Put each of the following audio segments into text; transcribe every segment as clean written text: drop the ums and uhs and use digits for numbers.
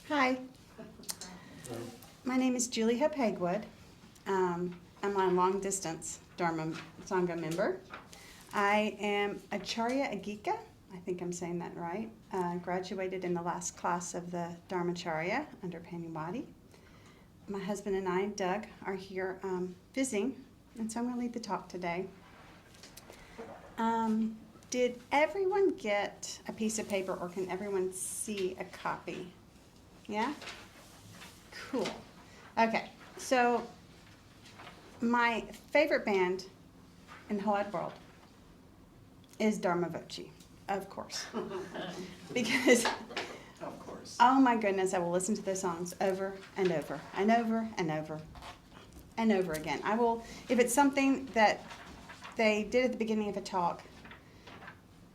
Hi, my name is Julie Hope Hagwood. I'm a long distance Dharma Sangha member. I am Acharya Agika, I think I'm saying that right. Graduated in the last class of the Dharmacharya under Paniwadi. My husband and I, Doug, are here visiting, and so I'm going to lead the talk today. Did everyone get a piece of paper, or can everyone see a copy? Yeah? Cool. Okay, so my favorite band in the whole wide world is Dharma Voci, of course. Because, Of course. oh my goodness, I will listen to their songs over and over and over and over and over again. I will, if it's something that they did at the beginning of a talk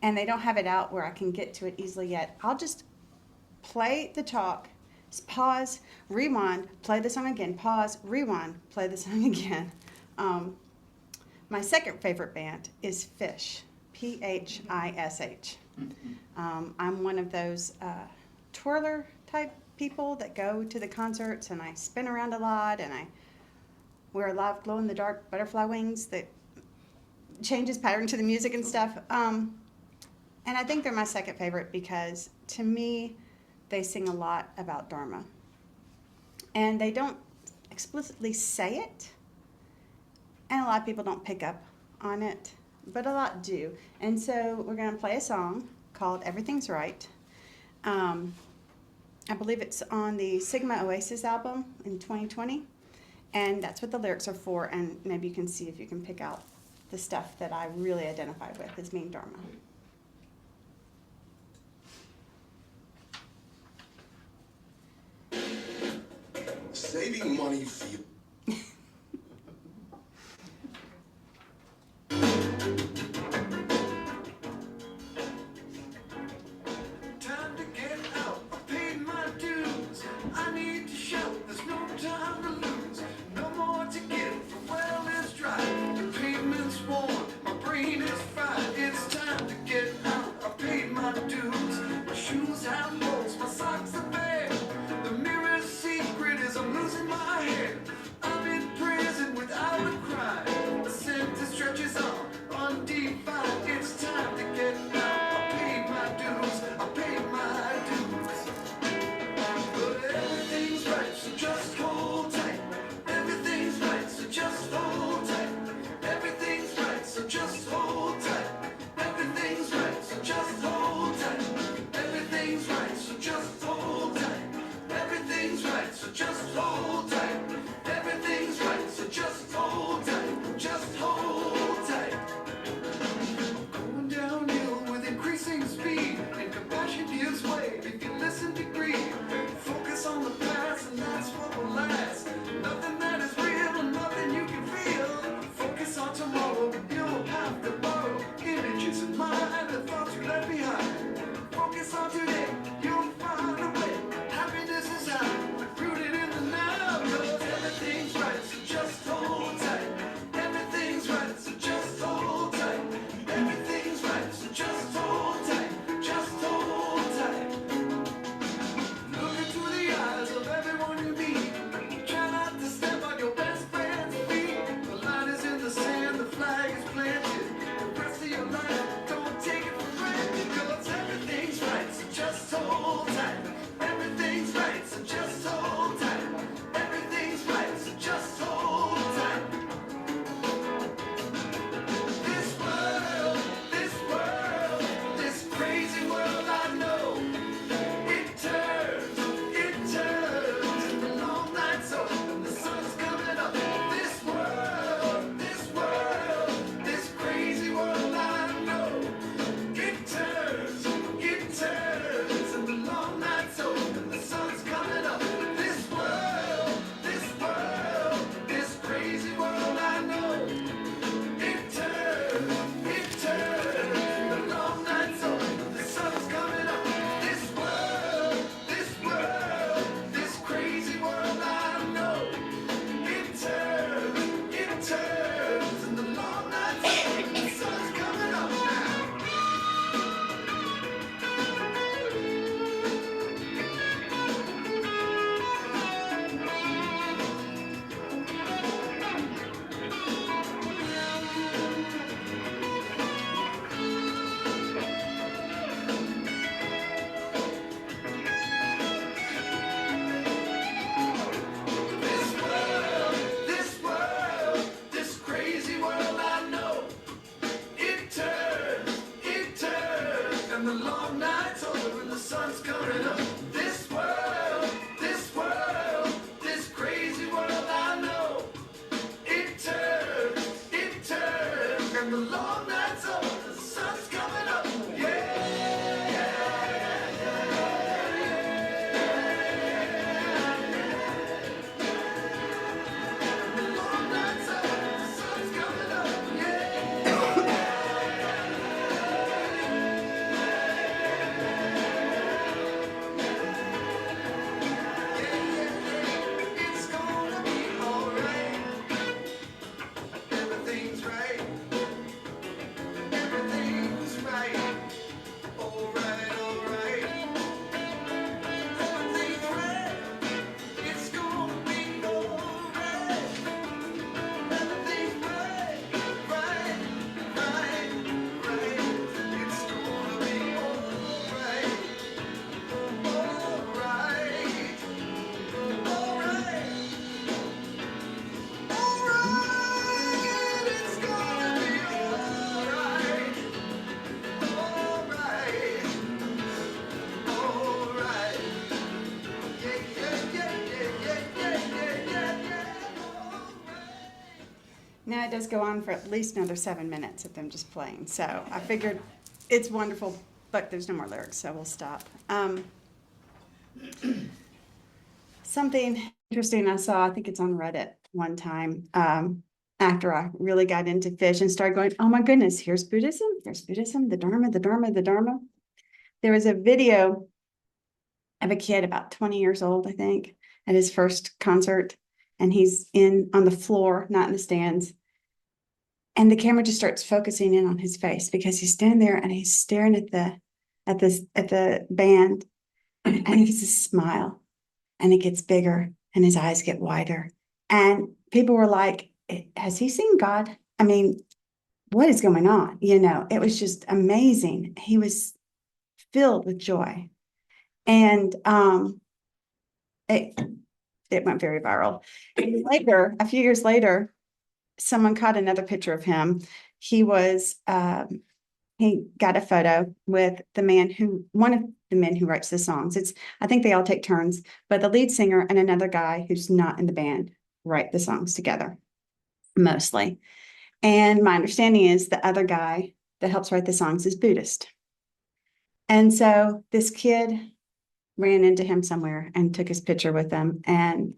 and they don't have it out where I can get to it easily yet, I'll just play the talk, pause, rewind, play the song again, pause, rewind, play the song again. My second favorite band is Phish, Phish. I'm one of those twirler type people that go to the concerts and I spin around a lot and I wear a lot of glow-in-the-dark butterfly wings that changes pattern to the music and stuff. And I think they're my second favorite because, to me, they sing a lot about Dharma. And they don't explicitly say it, and a lot of people don't pick up on it, but a lot do. And so we're going to play a song called Everything's Right. I believe it's on the Sigma Oasis album in 2020, and that's what the lyrics are for, and maybe you can see if you can pick out the stuff that I really identify with as being Dharma. Saving money for you. Time to get out. I paid my dues. I need to show there's no time to lose. No more to give. The well is dry. The pavement's worn. My brain is fried. It's time to get out. I paid my dues. My shoes have holes. My socks are bare. The mirror's secret is I'm losing my hair. Now it does go on for at least another 7 minutes of them just playing. So I figured it's wonderful, but there's no more lyrics, so we'll stop. Something interesting I saw, I think it's on Reddit one time, after I really got into fish and started going, oh my goodness, here's Buddhism, the Dharma, the Dharma, the Dharma. There was a video of a kid about 20 years old, I think, at his first concert, and he's on the floor, not in the stands. And the camera just starts focusing in on his face because he's standing there and he's staring at the band, and he gets a smile, and it gets bigger, and his eyes get wider. And people were like, has he seen God? I mean, what is going on? It was just amazing. He was filled with joy. And it went very viral. And later, a few years later, someone caught another picture of him. He got a photo with one of the men who writes the songs. I think they all take turns, but the lead singer and another guy who's not in the band write the songs together, mostly. And my understanding is the other guy that helps write the songs is Buddhist. And so this kid ran into him somewhere and took his picture with him, and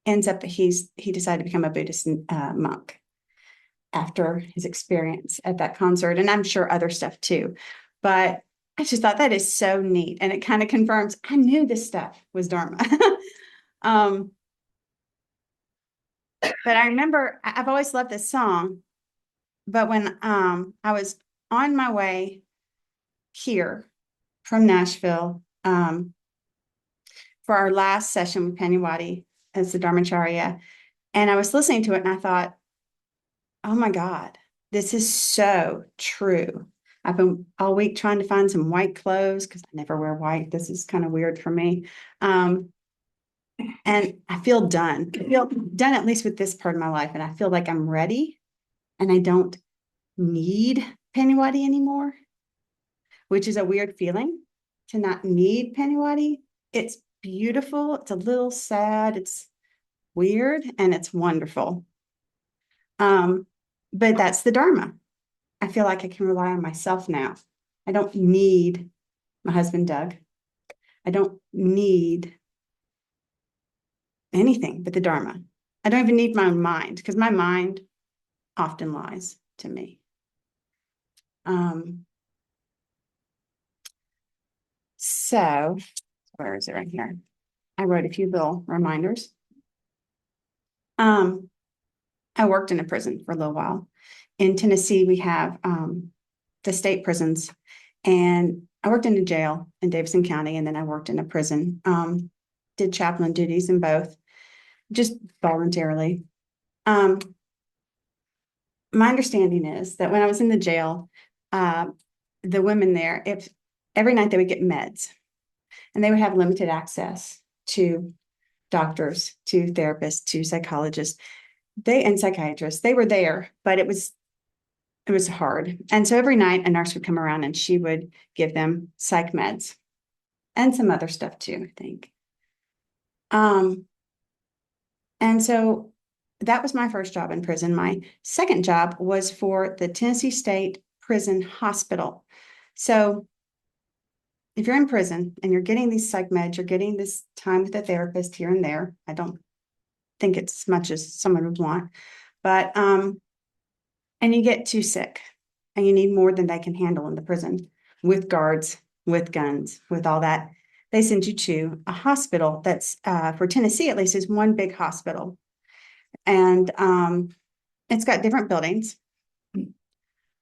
ends up that he decided to become a Buddhist monk after his experience at that concert, and I'm sure other stuff too. But I just thought that is so neat, and it kind of confirms I knew this stuff was Dharma. But I remember I've always loved this song, but when I was on my way here from Nashville for our last session with Panyawati as the Dharmacharya, and I was listening to it and I thought, oh my God, this is so true. I've been all week trying to find some white clothes because I never wear white. This is kind of weird for me. And I feel done. I feel done, at least with this part of my life. And I feel like I'm ready and I don't need Pennywadi anymore, which is a weird feeling to not need Pennywadi. It's beautiful. It's a little sad. It's weird and it's wonderful. But that's the Dharma. I feel like I can rely on myself now. I don't need my husband, Doug. I don't need anything but the Dharma. I don't even need my own mind because my mind often lies to me. So where is it right here? I wrote a few little reminders. I worked in a prison for a little while. In Tennessee, we have the state prisons, and I worked in a jail in Davidson County, and then I worked in a prison. Did chaplain duties in both, just voluntarily. My understanding is that when I was in the jail, the women there, if every night they would get meds, and they would have limited access to doctors, to therapists, to psychologists, and psychiatrists. They were there, but it was hard. And so every night a nurse would come around and she would give them psych meds and some other stuff too, I think. And so that was my first job in prison. My second job was for the Tennessee State Prison Hospital. So if you're in prison and you're getting these psych meds, you're getting this time with a therapist here and there. I don't think it's as much as someone would want, but and you get too sick and you need more than they can handle in the prison with guards, with guns, with all that. They send you to a hospital that's for Tennessee, at least, is one big hospital. And it's got different buildings.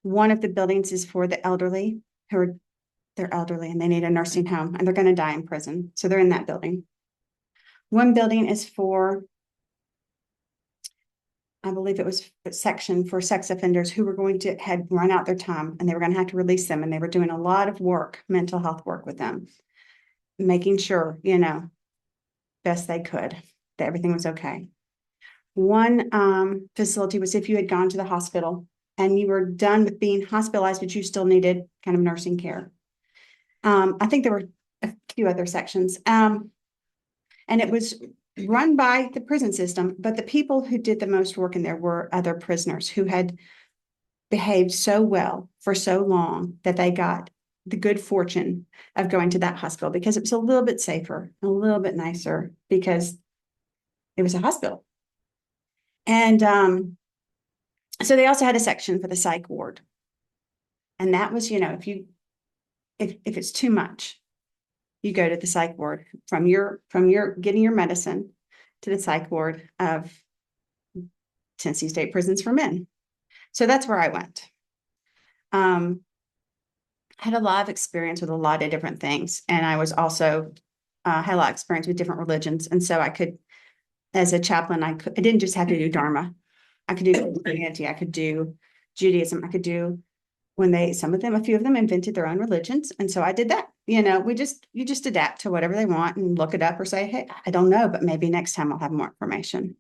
One of the buildings is for the elderly they're elderly and they need a nursing home and they're going to die in prison. So they're in that building. One building is for, I believe it was a section for sex offenders who were had run out their time and they were going to have to release them. And they were doing a lot of work, mental health work with them, making sure, best they could, that everything was okay. One facility was if you had gone to the hospital and you were done with being hospitalized, but you still needed kind of nursing care. I think there were a few other sections. And it was run by the prison system, but the people who did the most work in there were other prisoners who had behaved so well for so long that they got the good fortune of going to that hospital because it was a little bit safer, a little bit nicer because it was a hospital. And so they also had a section for the psych ward. And that was, if it's too much, you go to the psych ward from your getting your medicine to the psych ward of Tennessee State Prisons for Men. So that's where I went. Had a lot of experience with a lot of different things. And I was also had a lot of experience with different religions. And so I could, as a chaplain, I didn't just have to do Dharma. I could do Christianity. I could do Judaism. I could do a few of them invented their own religions. And so I did that. You just adapt to whatever they want and look it up or say, hey, I don't know, but maybe next time I'll have more information.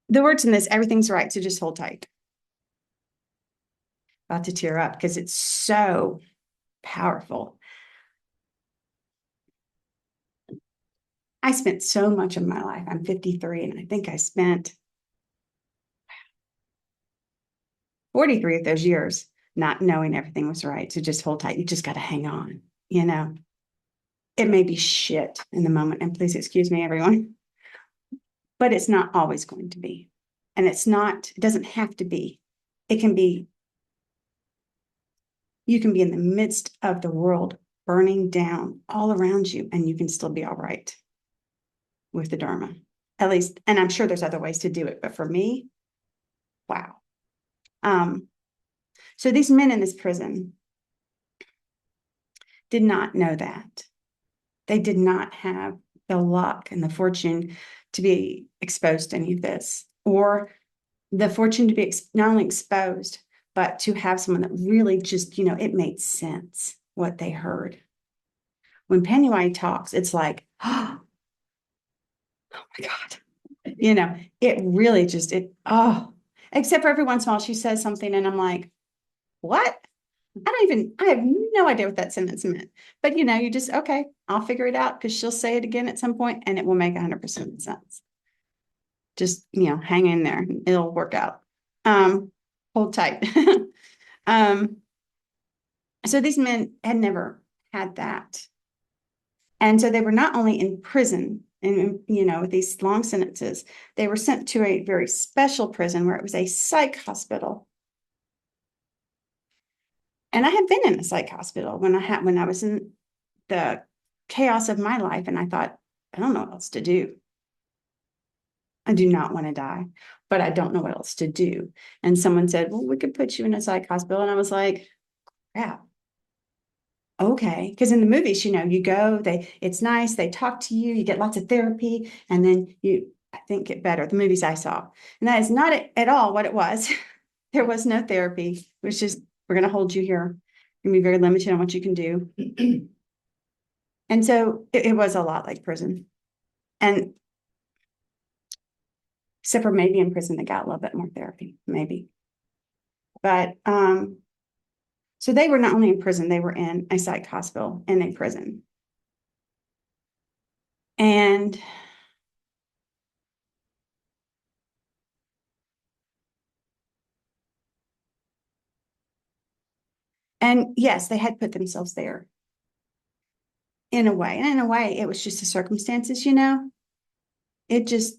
The words in this, everything's right. So just hold tight. About to tear up because it's so powerful. I spent so much of my life. I'm 53, and I think I spent 43 of those years not knowing everything was right. So just hold tight. You just got to hang on. It may be shit in the moment, and please excuse me, everyone, but it's not always going to be. And it doesn't have to be. It can be, you can be in the midst of the world burning down all around you, and you can still be all right with the Dharma, at least. And I'm sure there's other ways to do it, but for me, wow. So these men in this prison did not know that. They did not have the luck and the fortune to be exposed to any of this, or the fortune to be not only exposed, but to have someone that really just, it made sense what they heard. When Pennywise talks, it's like, oh my God. It really except for every once in a while she says something and I'm like, what? I have no idea what that sentence meant. But you just, okay, I'll figure it out because she'll say it again at some point and it will make 100% sense. Just, hang in there. It'll work out. Hold tight. So these men had never had that. And so they were not only in prison and, with these long sentences, they were sent to a very special prison where it was a psych hospital. And I had been in a psych hospital when I was in the chaos of my life. And I thought, I don't know what else to do. I do not want to die, but I don't know what else to do. And someone said, well, we could put you in a psych hospital. And I was like, crap. Okay. Because in the movies, you go, it's nice. They talk to you, you get lots of therapy, and then I think, get better. The movies I saw. And that is not at all what it was. There was no therapy. It was just, we're going to hold you here. You're going to be very limited on what you can do. And so it was a lot like prison. And except for maybe in prison, they got a little bit more therapy, maybe. But so they were not only in prison, they were in a psych hospital and a prison. And yes, they had put themselves there in a way. And in a way, it was just the circumstances, It just,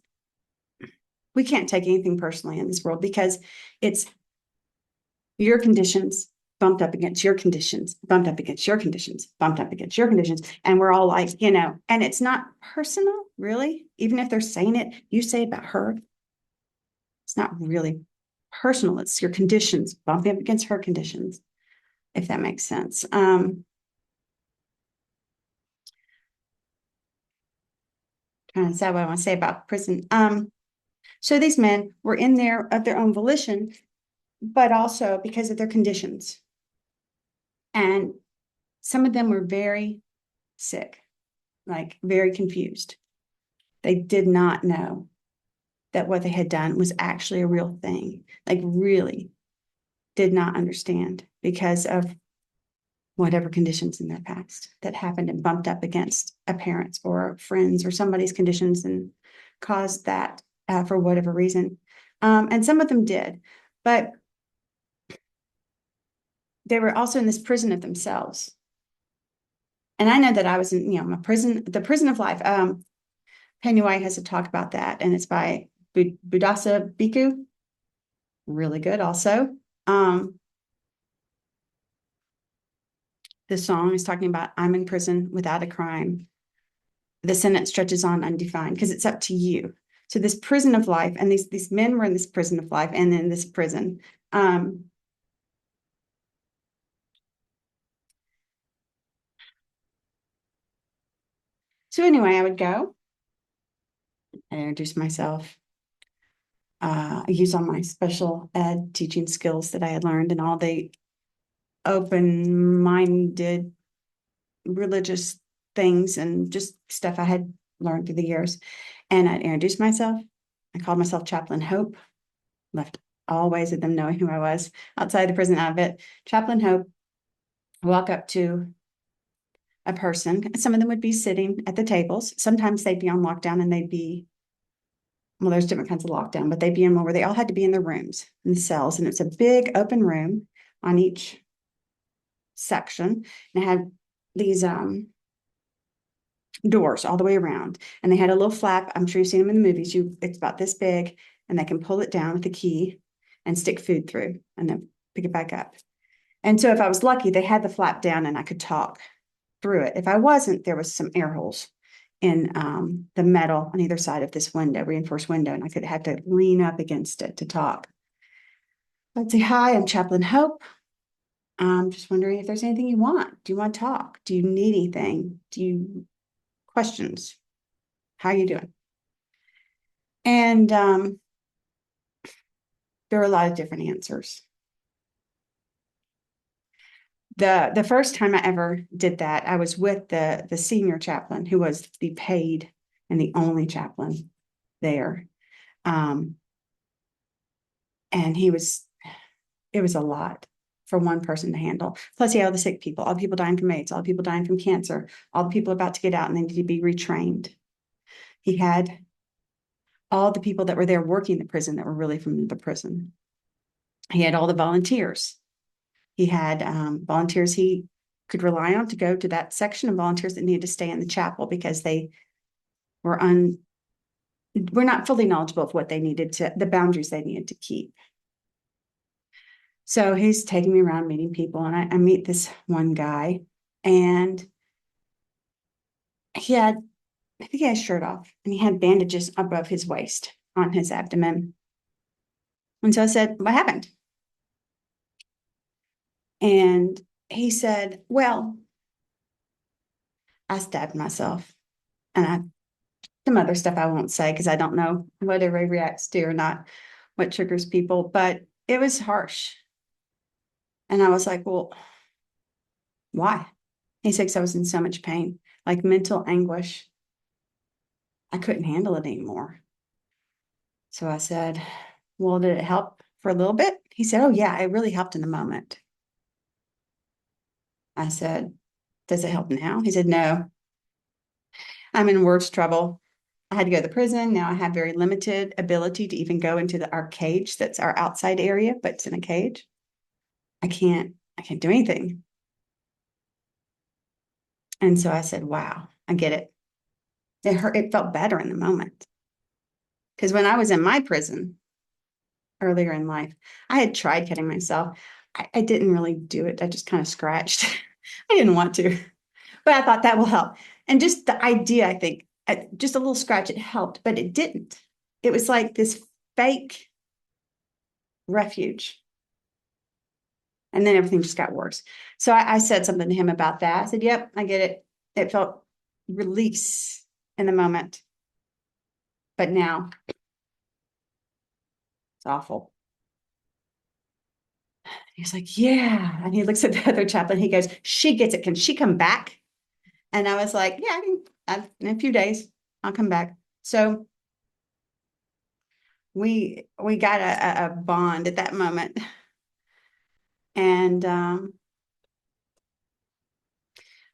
we can't take anything personally in this world because it's your conditions bumped up against your conditions, bumped up against your conditions, bumped up against your conditions. And we're all like, and it's not personal, really. Even if they're saying it, you say about her, it's not really personal. It's your conditions bumping up against her conditions, if that makes sense. Trying to decide what I want to say about prison. So these men were in there of their own volition, but also because of their conditions. And some of them were very sick, like very confused. They did not know that what they had done was actually a real thing, like really did not understand because of whatever conditions in their past that happened and bumped up against a parent's or friends or somebody's conditions and caused that for whatever reason. And some of them did, but they were also in this prison of themselves. And I know that I was in, my prison, the prison of life. Penny White has a talk about that, and it's by Budasa Bhikkhu. Really good also. The song is talking about I'm in prison without a crime. The sentence stretches on undefined because it's up to you. So this prison of life, and these men were in this prison of life and in this prison. So anyway, I would go and introduce myself. I use all my special ed teaching skills that I had learned and all the open-minded religious things and just stuff I had learned through the years. And I'd introduce myself. I called myself Chaplain Hope, left all ways of them knowing who I was outside the prison outfit. Chaplain Hope, walk up to a person. Some of them would be sitting at the tables. Sometimes they'd be on lockdown and they'd be, well, there's different kinds of lockdown, but they'd be in one where they all had to be in their rooms, in the cells. And it's a big open room on each section. And it had these doors all the way around. And they had a little flap. I'm sure you've seen them in the movies. It's about this big, and they can pull it down with a key and stick food through and then pick it back up. And so if I was lucky, they had the flap down and I could talk through it. If I wasn't, there was some air holes in the metal on either side of this window, reinforced window, and I could have to lean up against it to talk. I'd say, hi, I'm Chaplain Hope. I'm just wondering if there's anything you want. Do you want to talk? Do you need anything? Do you questions? How are you doing? And there were a lot of different answers. The first time I ever did that, I was with the senior chaplain who was the paid and the only chaplain there. And it was a lot for one person to handle. Plus, he had all the sick people, all the people dying from AIDS, all the people dying from cancer, all the people about to get out and they need to be retrained. He had all the people that were there working the prison that were really from the prison. He had all the volunteers. He had volunteers he could rely on to go to that section, and volunteers that needed to stay in the chapel because they were not fully knowledgeable of what they needed to, the boundaries they needed to keep. So he's taking me around meeting people, and I meet this one guy, and I think he had his shirt off, and he had bandages above his waist on his abdomen. And so I said, what happened? And he said, well, I stabbed myself. And some other stuff I won't say because I don't know what everybody reacts to or not, what triggers people, but it was harsh. And I was like, well, why? He said, because I was in so much pain, like mental anguish. I couldn't handle it anymore. So I said, well, did it help for a little bit? He said, oh, yeah, it really helped in the moment. I said, does it help now? He said, no, I'm in worse trouble. I had to go to the prison. Now I have very limited ability to even go into our cage. That's our outside area, but it's in a cage. I can't do anything. And so I said, wow, I get it. It hurt. It felt better in the moment. Because when I was in my prison earlier in life, I had tried cutting myself. I didn't really do it. I just kind of scratched. I didn't want to, but I thought that will help. And just the idea, I think, just a little scratch, it helped, but it didn't. It was like this fake refuge. And then everything just got worse. So I said something to him about that. I said, yep, I get it. It felt release in the moment. But now it's awful. He's like, yeah. And he looks at the other chaplain. He goes, she gets it. Can she come back? And I was like, yeah, in a few days, I'll come back. So we got a bond at that moment. And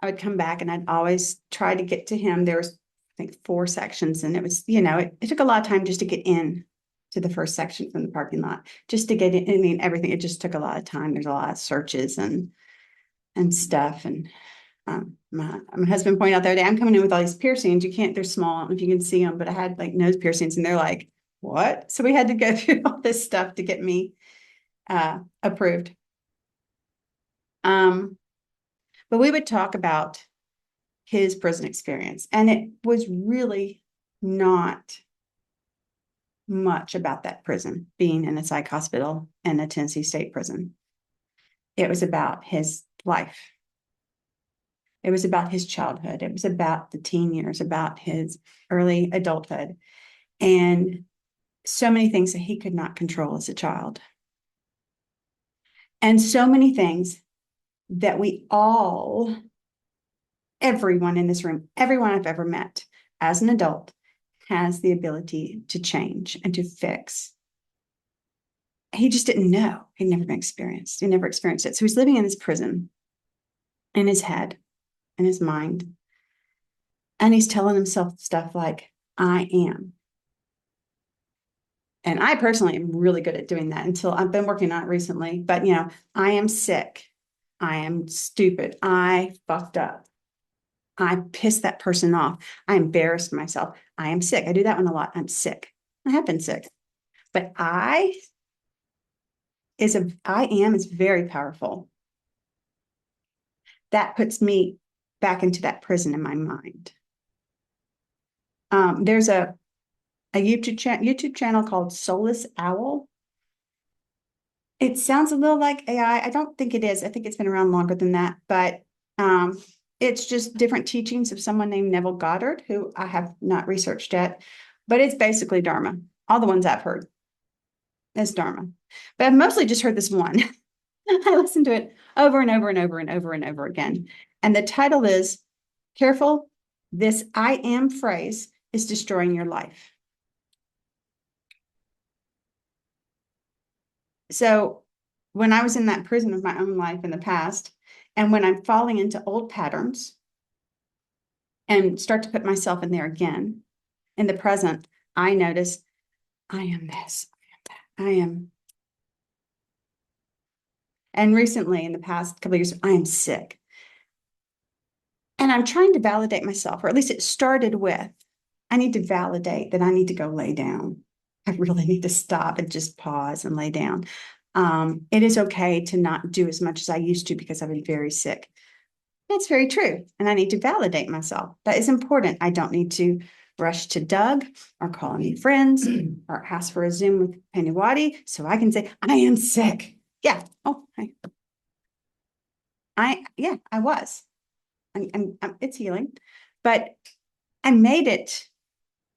I would come back and I'd always try to get to him. There was, I think, 4 sections, and it was, it took a lot of time just to get in to the first section from the parking lot, just to get in. I mean, everything, it just took a lot of time. There's a lot of searches and stuff. And my husband pointed out the other day, I'm coming in with all these piercings. You can't, they're small. I don't know if you can see them, but I had like nose piercings, and they're like, what? So we had to go through all this stuff to get me approved. But we would talk about his prison experience, and it was really not much about that prison, being in a psych hospital and a Tennessee state prison. It was about his life. It was about his childhood. It was about the teen years, about his early adulthood, and so many things that he could not control as a child. And so many things that everyone in this room, everyone I've ever met as an adult, has the ability to change and to fix. He just didn't know. He'd never been experienced. He never experienced it. So he's living in this prison in his head, in his mind. And he's telling himself stuff like, I am. And I personally am really good at doing that until I've been working on it recently. But, I am sick. I am stupid. I fucked up. I pissed that person off. I embarrassed myself. I am sick. I do that one a lot. I'm sick. I have been sick. But I am is very powerful. That puts me back into that prison in my mind. There's a YouTube channel called Soulless Owl. It sounds a little like AI. I don't think it is. I think it's been around longer than that, but it's just different teachings of someone named Neville Goddard, who I have not researched yet, but it's basically Dharma. All the ones I've heard is Dharma, but I've mostly just heard this one. I listened to it over and over and over and over and over again. And the title is, Careful, this I am phrase is destroying your life. So when I was in that prison of my own life in the past, and when I'm falling into old patterns and start to put myself in there again, in the present, I notice I am this, I am that, I am. And recently, in the past couple of years, I am sick. And I'm trying to validate myself, or at least it started with, I need to validate that I need to go lay down. I really need to stop and just pause and lay down. It is okay to not do as much as I used to because I've been very sick. That's very true. And I need to validate myself. That is important. I don't need to rush to Doug or call any friends or ask for a Zoom with Penny Waddy so I can say, I am sick. Yeah. Oh, I was. It's healing. But I made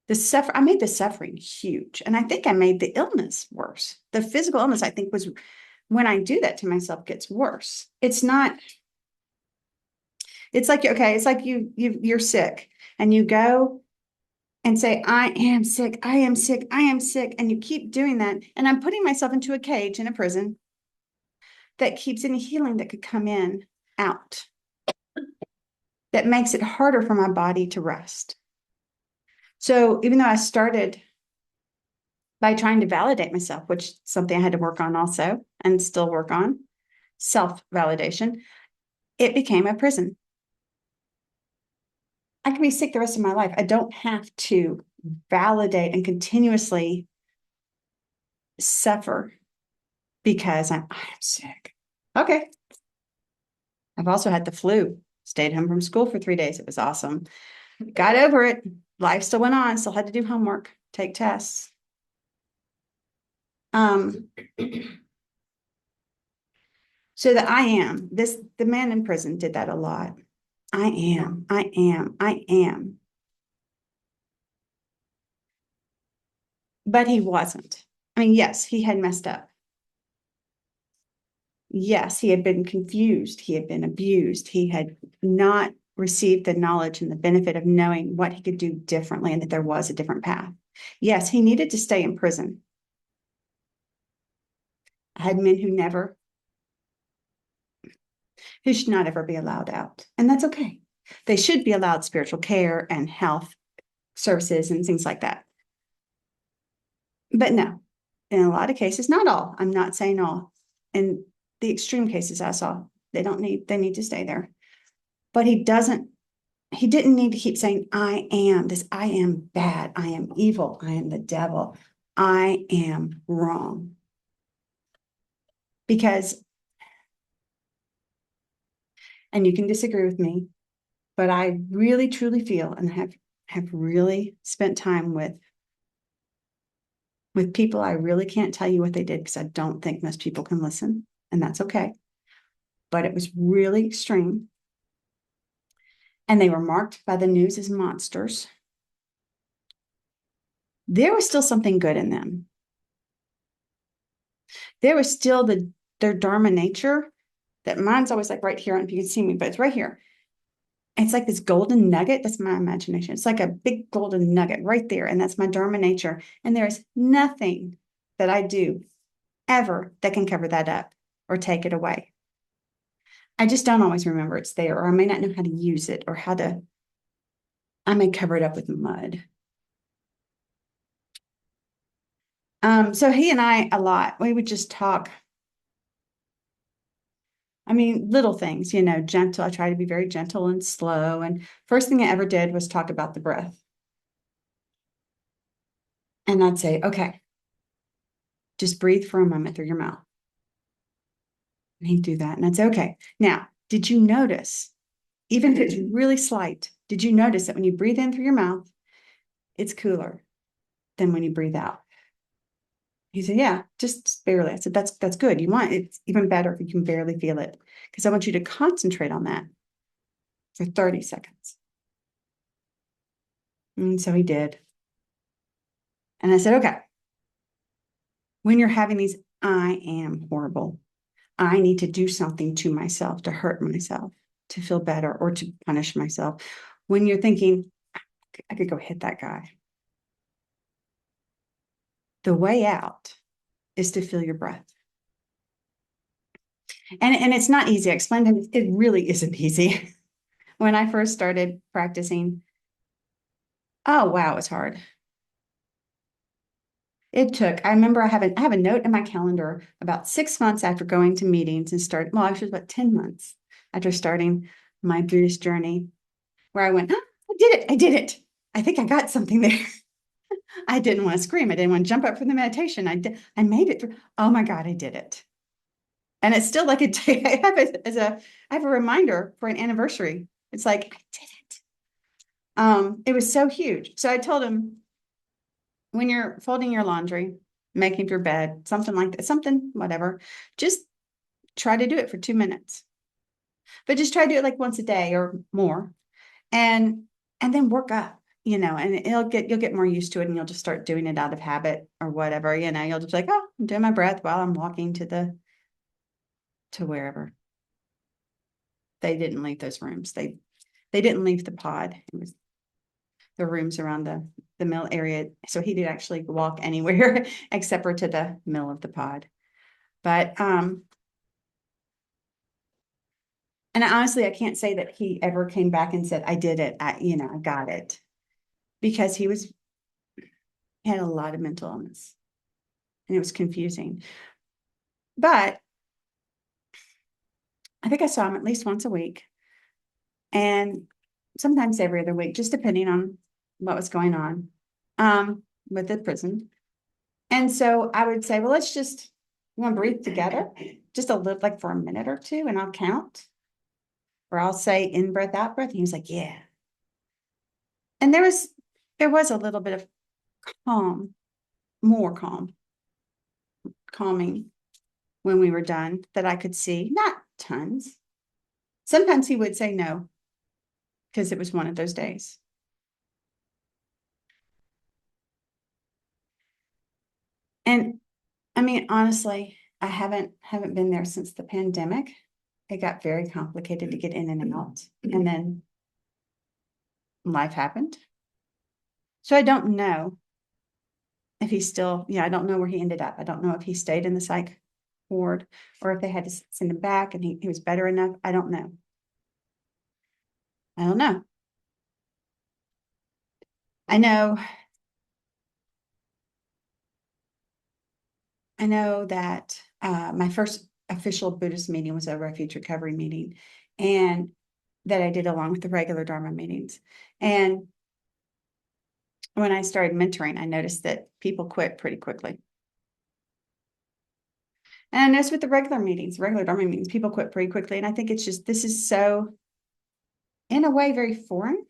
the suffering huge. And I think I made the illness worse. The physical illness, I think, was when I do that to myself, gets worse. It's like, okay, it's like you're sick and you go and say, I am sick, I am sick, I am sick. And you keep doing that. And I'm putting myself into a cage in a prison that keeps any healing that could come in out. That makes it harder for my body to rest. So even though I started by trying to validate myself, which is something I had to work on also and still work on, self-validation, it became a prison. I can be sick the rest of my life. I don't have to validate and continuously suffer because I am sick. Okay. I've also had the flu, stayed home from school for 3 days. It was awesome. Got over it. Life still went on, still had to do homework, take tests. So the the man in prison did that a lot. I am. But he wasn't. I mean, yes, he had messed up. Yes, he had been confused. He had been abused. He had not received the knowledge and the benefit of knowing what he could do differently and that there was a different path. Yes, he needed to stay in prison. I had men who never. who should not ever be allowed out. And that's okay. They should be allowed spiritual care and health services and things like that. But no, in a lot of cases, not all, I'm not saying all. In the extreme cases I saw, they need to stay there. But he didn't need to keep saying, I am bad, I am evil, I am the devil, I am wrong. Because, and you can disagree with me, but I really truly feel and have really spent time with people. I really can't tell you what they did because I don't think most people can listen, and that's okay. But it was really extreme. And they were marked by the news as monsters. There was still something good in them. There was still their Dharma nature that mine's always like right here. I don't know if you can see me, but it's right here. It's like this golden nugget. That's my imagination. It's like a big golden nugget right there. And that's my Dharma nature. And there is nothing that I do ever that can cover that up or take it away. I just don't always remember it's there, or I may not know how to use it, or I may cover it up with mud. So he and I a lot, we would just talk. I mean, little things, gentle. I try to be very gentle and slow. And first thing I ever did was talk about the breath. And I'd say, okay, just breathe for a moment through your mouth. And he'd do that. And I'd say, okay, now, did you notice, even if it's really slight, did you notice that when you breathe in through your mouth, it's cooler than when you breathe out? He said, yeah, just barely. I said, that's good. It's even better if you can barely feel it, because I want you to concentrate on that for 30 seconds. And so he did. And I said, okay, when you're having these, I am horrible. I need to do something to myself, to hurt myself, to feel better, or to punish myself. When you're thinking, I could go hit that guy, the way out is to feel your breath. And it's not easy. I explained that it really isn't easy. When I first started practicing, oh wow, it's hard. I remember I have a note in my calendar about 6 months after going to meetings and actually about 10 months after starting my Buddhist journey, where I went, I did it. I think I got something there. I didn't want to scream. I didn't want to jump up from the meditation. I made it through. Oh my God, I did it. And it's still like a day. I have a reminder for an anniversary. It's like, I did it. It was so huge. So I told him, when you're folding your laundry, making your bed, something like that, something, whatever, just try to do it for 2 minutes. But just try to do it like once a day or more. And then work up, and you'll get more used to it, and you'll just start doing it out of habit or whatever, you'll just be like, oh, I'm doing my breath while I'm walking to wherever. They didn't leave those rooms. They didn't leave the pod. It was the rooms around the mill area. So he did actually walk anywhere except for to the mill of the pod. But and honestly, I can't say that he ever came back and said, I did it. I got it. Because he had a lot of mental illness. And it was confusing. But I think I saw him at least once a week. And sometimes every other week, just depending on what was going on with the prison. And so I would say, well, you want to breathe together? Just a little, like for a minute or two, and I'll count. Or I'll say in breath, out breath. And he was like, yeah. And there was a little bit of more calming when we were done that I could see, not tons. Sometimes he would say no, because it was one of those days. And I mean, honestly, I haven't been there since the pandemic. It got very complicated to get in and out. And then life happened. So I don't know if he's still, I don't know where he ended up. I don't know if he stayed in the psych ward, or if they had to send him back and he was better enough. I don't know. I don't know. I know. I know that my first official Buddhist meeting was a refuge recovery meeting, and that I did along with the regular Dharma meetings. And when I started mentoring, I noticed that people quit pretty quickly. And I noticed with the regular meetings, regular Dharma meetings, people quit pretty quickly. And I think it's just, this is so, in a way, very foreign.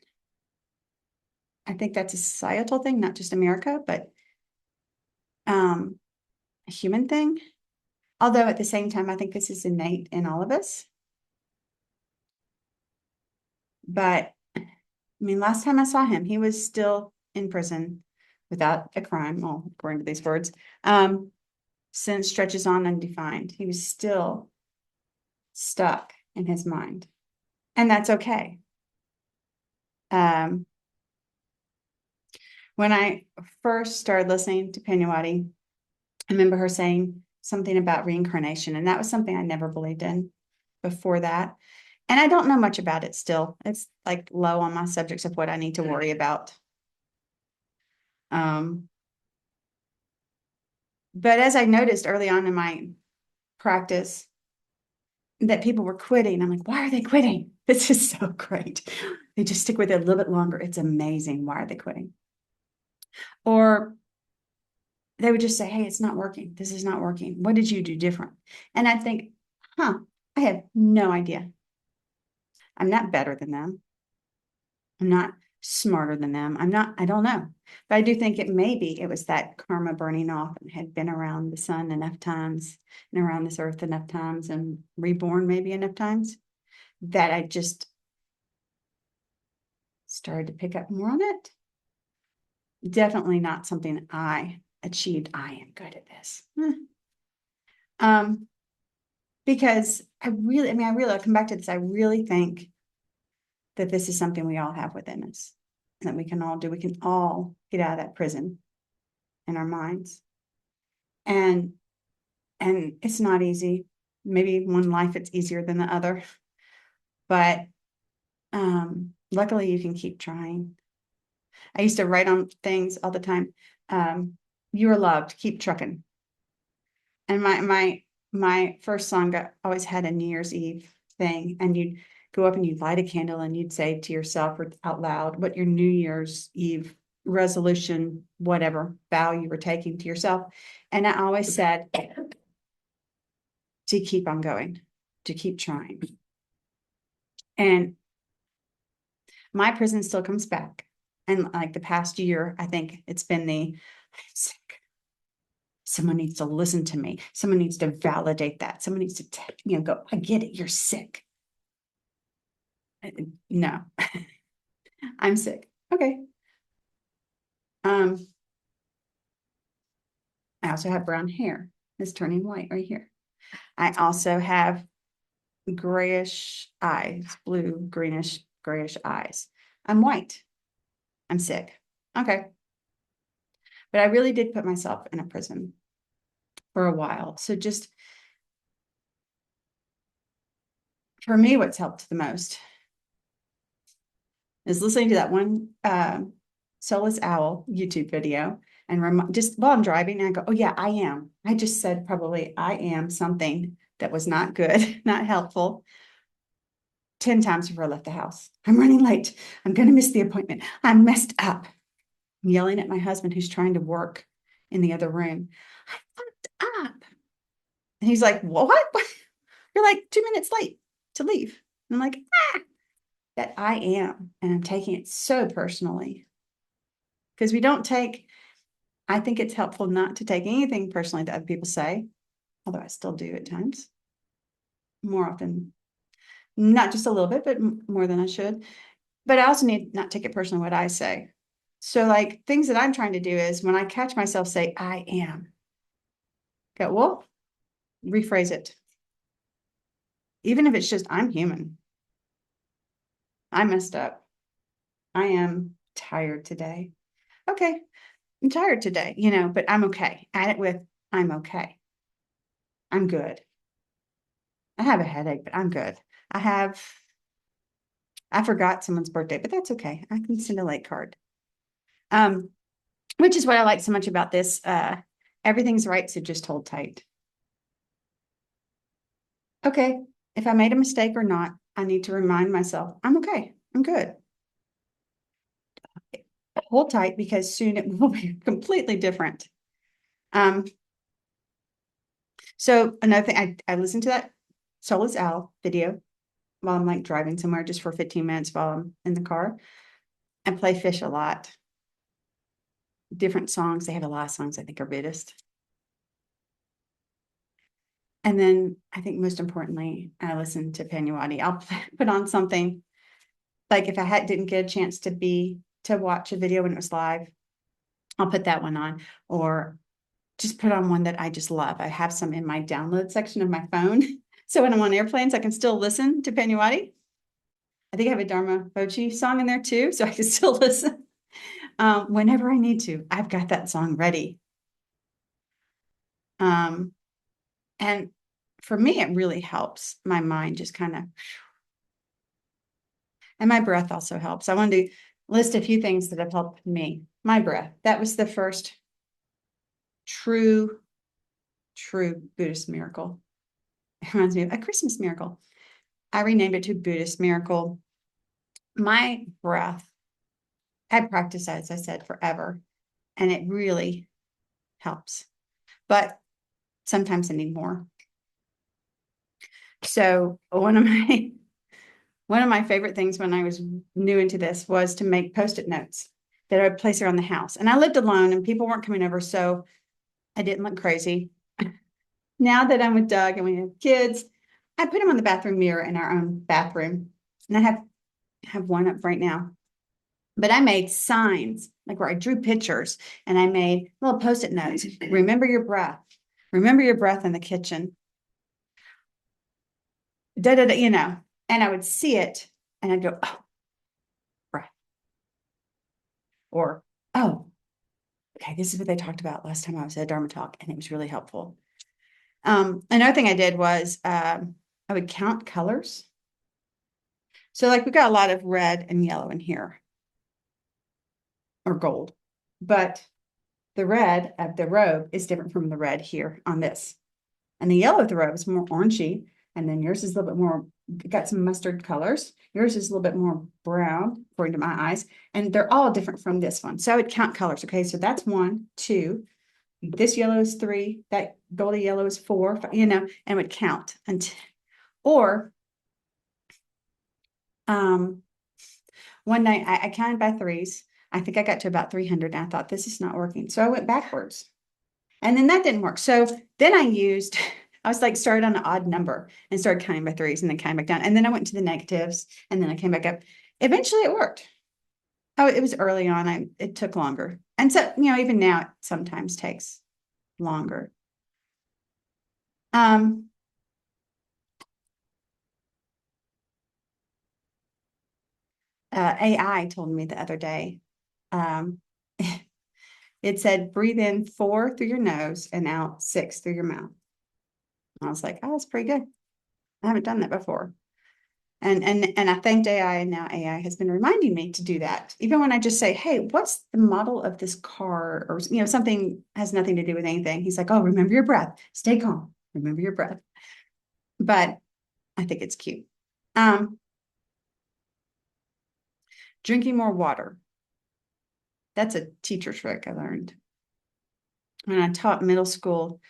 I think that's a societal thing, not just America, but a human thing. Although at the same time, I think this is innate in all of us. But I mean, last time I saw him, he was still in prison without a crime, well, according to these words, since stretches on undefined. He was still stuck in his mind. And that's okay. When I first started listening to Penyawati, I remember her saying something about reincarnation, and that was something I never believed in before that. And I don't know much about it still. It's like low on my subjects of what I need to worry about. But as I noticed early on in my practice that people were quitting, I'm like, why are they quitting? This is so great. They just stick with it a little bit longer. It's amazing. Why are they quitting? Or they would just say, hey, it's not working. This is not working. What did you do different? And I think, I have no idea. I'm not better than them. I'm not smarter than them. I don't know. But I do think it was that karma burning off and had been around the sun enough times and around this earth enough times and reborn maybe enough times that I just started to pick up more on it. Definitely not something I achieved. I am good at this. Because I really I'll come back to this. I really think that this is something we all have within us and that we can all do. We can all get out of that prison in our minds. And it's not easy. Maybe one life it's easier than the other. But luckily you can keep trying. I used to write on things all the time. You are loved, keep trucking. And my first song always had a New Year's Eve thing, and you'd go up and you'd light a candle and you'd say to yourself or out loud what your New Year's Eve resolution, whatever vow you were taking to yourself. And I always said to keep on going, to keep trying. And my prison still comes back. And like the past year, I think it's been I'm sick. Someone needs to listen to me. Someone needs to validate that. Someone needs to take me and go, I get it. You're sick. No, I'm sick. Okay. I also have brown hair. It's turning white right here. I also have grayish eyes, blue, greenish, grayish eyes. I'm white. I'm sick. Okay. But I really did put myself in a prison for a while. So just for me, what's helped the most is listening to that one Soulless Owl YouTube video and just while I'm driving, and I go, oh yeah, I am. I just said probably I am something that was not good, not helpful. 10 times before I left the house. I'm running late. I'm going to miss the appointment. I'm messed up. I'm yelling at my husband who's trying to work in the other room. I fucked up. And he's like, what? You're like 2 minutes late to leave. And I'm like, that I am. And I'm taking it so personally. Because I think it's helpful not to take anything personally that other people say, although I still do at times. More often, not just a little bit, but more than I should. But I also need not take it personally what I say. So like things that I'm trying to do is when I catch myself say, I am. Go, well, rephrase it. Even if it's just, I'm human. I messed up. I am tired today. Okay. I'm tired today, but I'm okay. Add it with, I'm okay. I'm good. I have a headache, but I'm good. I forgot someone's birthday, but that's okay. I can send a late card. Um, which is what I like so much about this. Everything's right, so just hold tight. Okay, if I made a mistake or not, I need to remind myself I'm okay. I'm good. Hold tight because soon it will be completely different. So another thing, I listened to that Soulless Owl video while I'm like driving somewhere just for 15 minutes while I'm in the car, and play Fish a lot. Different songs. They have a lot of songs I think are Buddhist. And then I think most importantly, I listen to Penuati. I'll put on something like if I didn't get a chance to watch a video when it was live, I'll put that one on, or just put on one that I just love. I have some in my download section of my phone. So when I'm on airplanes, I can still listen to Penuati. I think I have a Dharma Bochi song in there too, so I can still listen whenever I need to. I've got that song ready. And for me, it really helps my mind just kind of, and my breath also helps. I wanted to list a few things that have helped me. My breath, that was the first true Buddhist miracle. It reminds me of a Christmas miracle. I renamed it to Buddhist miracle. My breath, I practice, as I said, forever, and it really helps. But sometimes I need more. So one of my favorite things when I was new into this was to make Post-it notes that I would place around the house. And I lived alone and people weren't coming over, so I didn't look crazy. Now that I'm with Doug and we have kids, I put them on the bathroom mirror in our own bathroom. And I have one up right now. But I made signs, like where I drew pictures and I made little Post-it notes. Remember your breath. Remember your breath in the kitchen. And I would see it and I'd go, oh, breath. Or, oh, okay, this is what they talked about last time I was at Dharma talk, and it was really helpful. Another thing I did was I would count colors. So like we got a lot of red and yellow in here, or gold, but the red of the robe is different from the red here on this. And the yellow of the robe is more orangey, and then yours is a little bit more, got some mustard colors. Yours is a little bit more brown, according to my eyes, and they're all different from this one. So I would count colors. Okay, so that's 1, 2. This yellow is 3. That goldy yellow is 4. And would count or one night I counted by threes. I think I got to about 300, and I thought this is not working, so I went backwards. And then that didn't work. So then I was like started on an odd number and started counting by threes and then counting back down. And then I went to the negatives and then I came back up. Eventually it worked. Oh, it was early on. It took longer. And so, even now it sometimes takes longer. AI told me the other day, it said, breathe in 4 through your nose and out 6 through your mouth. I was like, oh, that's pretty good. I haven't done that before. And I thanked AI, and now AI has been reminding me to do that. Even when I just say, hey, what's the model of this car? Or, something has nothing to do with anything. He's like, oh, remember your breath. Stay calm. Remember your breath. But I think it's cute. Drinking more water. That's a teacher trick I learned when I taught middle school.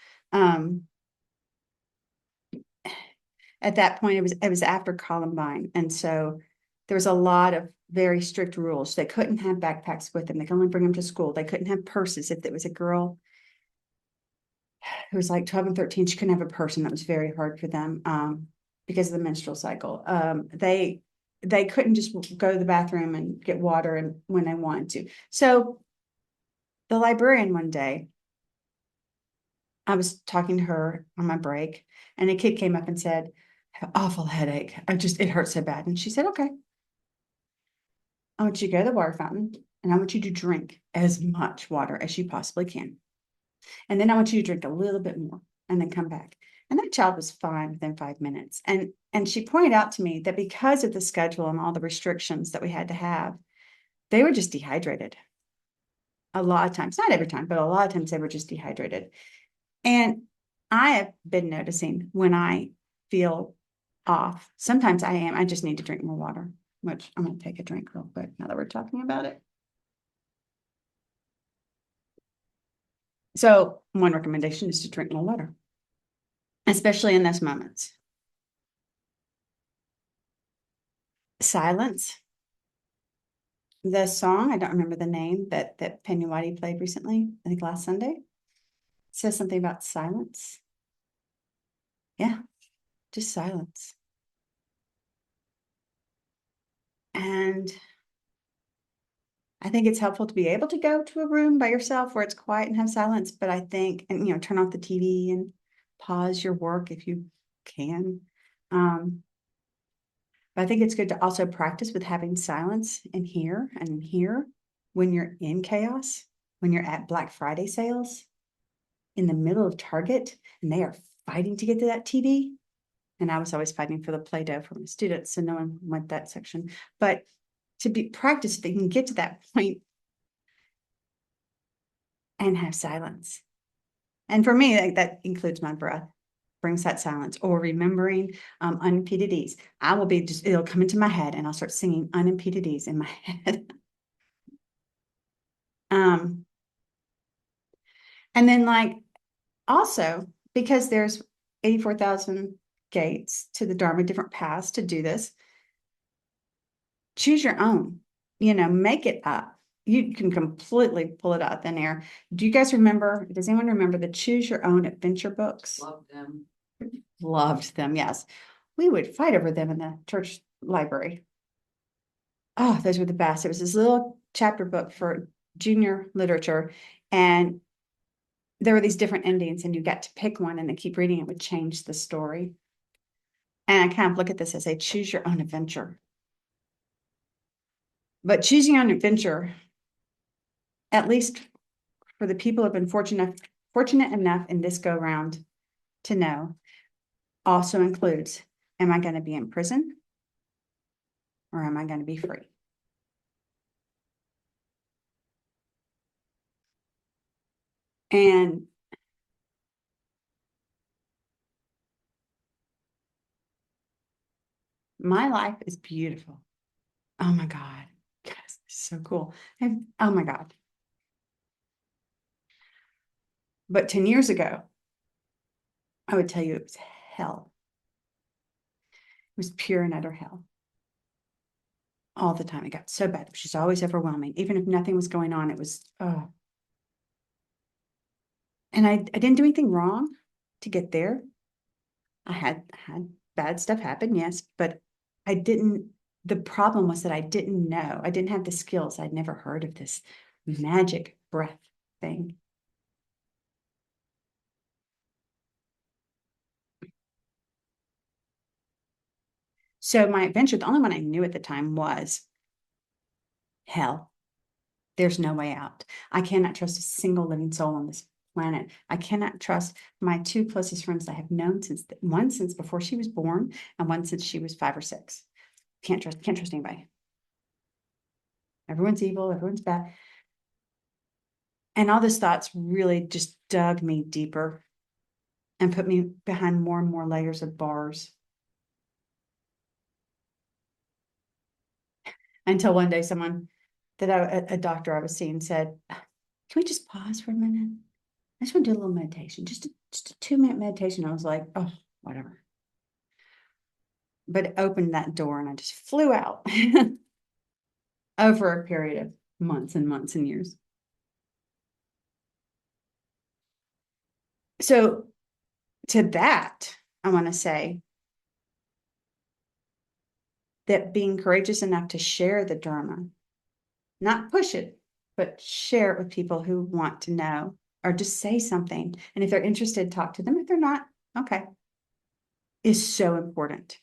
At that point, it was after Columbine, and so there was a lot of very strict rules. They couldn't have backpacks with them. They could only bring them to school. They couldn't have purses. If it was a girl who was like 12 and 13, she couldn't have a purse, and that was very hard for them because of the menstrual cycle. They couldn't just go to the bathroom and get water and when they wanted to. So the librarian one day, I was talking to her on my break, and a kid came up and said, I have an awful headache. It hurts so bad. And she said, okay, I want you to go to the water fountain and I want you to drink as much water as you possibly can. And then I want you to drink a little bit more and then come back. And that child was fine within 5 minutes. And she pointed out to me that because of the schedule and all the restrictions that we had to have, they were just dehydrated. A lot of times, not every time, but a lot of times they were just dehydrated. And I have been noticing when I feel off, sometimes I just need to drink more water, which I'm going to take a drink real quick now that we're talking about it. So one recommendation is to drink more water, especially in those moments. Silence. The song, I don't remember the name that Penny Whitey played recently, I think last Sunday, says something about silence. Yeah, just silence. And I think it's helpful to be able to go to a room by yourself where it's quiet and have silence. But I think, and turn off the TV and pause your work if you can. But I think it's good to also practice with having silence in here and in here when you're in chaos, when you're at Black Friday sales in the middle of Target and they are fighting to get to that TV. And I was always fighting for the Play-Doh for my students, so no one went that section. But to be practiced, they can get to that point and have silence. And for me, that includes my breath, brings that silence, or remembering unimpeded ease. I will be just, it'll come into my head and I'll start singing unimpeded ease in my head. And then also, because there's 84,000 gates to the Dharma, different paths to do this, choose your own, make it up. You can completely pull it out of thin air. Do you guys remember, does anyone remember the Choose Your Own Adventure books? Love them. Loved them, yes. We would fight over them in the church library. Oh, those were the best. It was this little chapter book for junior literature, and there were these different endings, and you got to pick one, and then keep reading it would change the story. And I kind of look at this as a choose your own adventure. But choosing your own adventure, at least for the people who have been fortunate enough in this go round to know, also includes, am I going to be in prison or am I going to be free? And my life is beautiful. Oh my God. Yes, so cool. And oh my God. But 10 years ago, I would tell you it was hell. It was pure and utter hell. All the time. It got so bad. It was just always overwhelming. Even if nothing was going on, it was, oh. And I didn't do anything wrong to get there. I had bad stuff happen, yes, but the problem was that I didn't know. I didn't have the skills. I'd never heard of this magic breath thing. So my adventure, the only one I knew at the time was hell. There's no way out. I cannot trust a single living soul on this planet. I cannot trust my two closest friends I have known one since before she was born and one since she was 5 or 6. Can't trust anybody. Everyone's evil, everyone's bad. And all those thoughts really just dug me deeper and put me behind more and more layers of bars. Until one day someone a doctor I was seeing said, can we just pause for a minute? I just want to do a little meditation, just a 2-minute meditation. I was like, oh, whatever. But it opened that door and I just flew out over a period of months and months and years. So to that, I want to say that being courageous enough to share the Dharma, not push it, but share it with people who want to know, or just say something. And if they're interested, talk to them. If they're not, okay, is so important,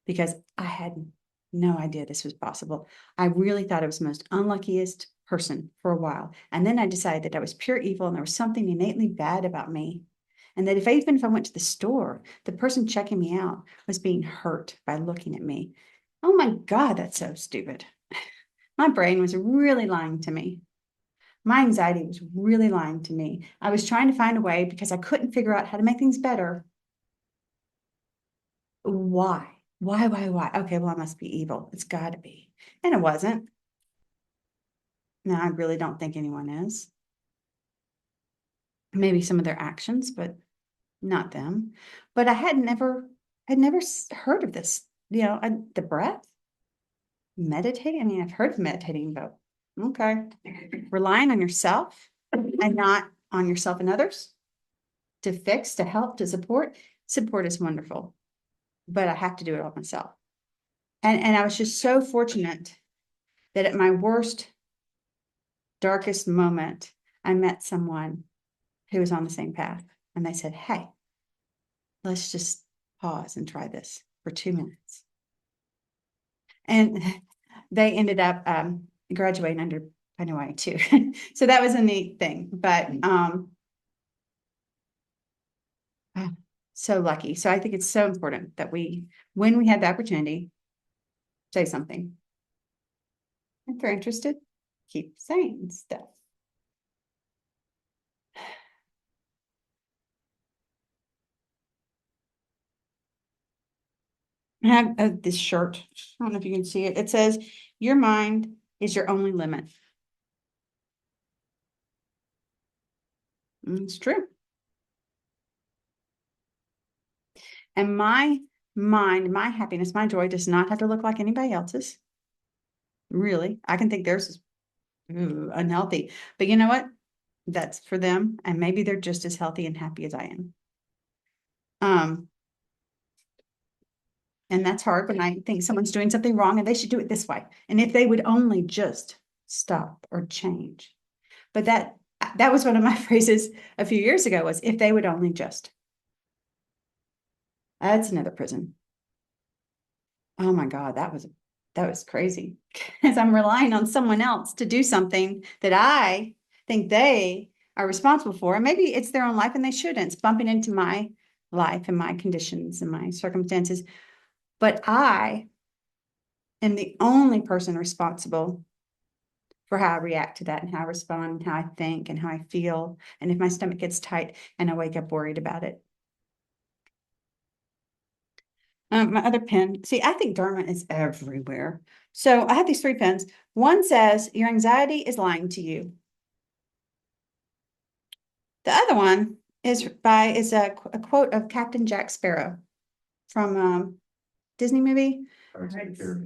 because I had no idea this was possible. I really thought I was the most unluckiest person for a while. And then I decided that I was pure evil and there was something innately bad about me. And that even if I went to the store, the person checking me out was being hurt by looking at me. Oh my God, that's so stupid. My brain was really lying to me. My anxiety was really lying to me. I was trying to find a way because I couldn't figure out how to make things better. Why? Why? Okay, well, I must be evil. It's got to be. And it wasn't. Now, I really don't think anyone is. Maybe some of their actions, but not them. But I'd never heard of this, the breath, meditating. I mean, I've heard of meditating, but okay. Relying on yourself and not on yourself and others to fix, to help, to support. Support is wonderful, but I have to do it all myself. And I was just so fortunate that at my worst, darkest moment, I met someone who was on the same path. And they said, hey, let's just pause and try this for 2 minutes. And they ended up graduating under Pennywise too. So that was a neat thing. But so lucky. So I think it's so important that when we have the opportunity, say something. If they're interested, keep saying stuff. I have this shirt. I don't know if you can see it. It says, your mind is your only limit. It's true. And my mind, my happiness, my joy does not have to look like anybody else's. Really, I can think theirs is unhealthy. But you know what? That's for them. And maybe they're just as healthy and happy as I am. And that's hard when I think someone's doing something wrong and they should do it this way. And if they would only just stop or change. But that was one of my phrases a few years ago was if they would only just. That's another prison. Oh my God, that was crazy. Because I'm relying on someone else to do something that I think they are responsible for. And maybe it's their own life and they shouldn't. It's bumping into my life and my conditions and my circumstances. But I am the only person responsible for how I react to that and how I respond and how I think and how I feel. And if my stomach gets tight and I wake up worried about it. My other pen, see, I think Dharma is everywhere. So I have these 3 pens. One says, your anxiety is lying to you. The other one is a quote of Captain Jack Sparrow from Disney movie,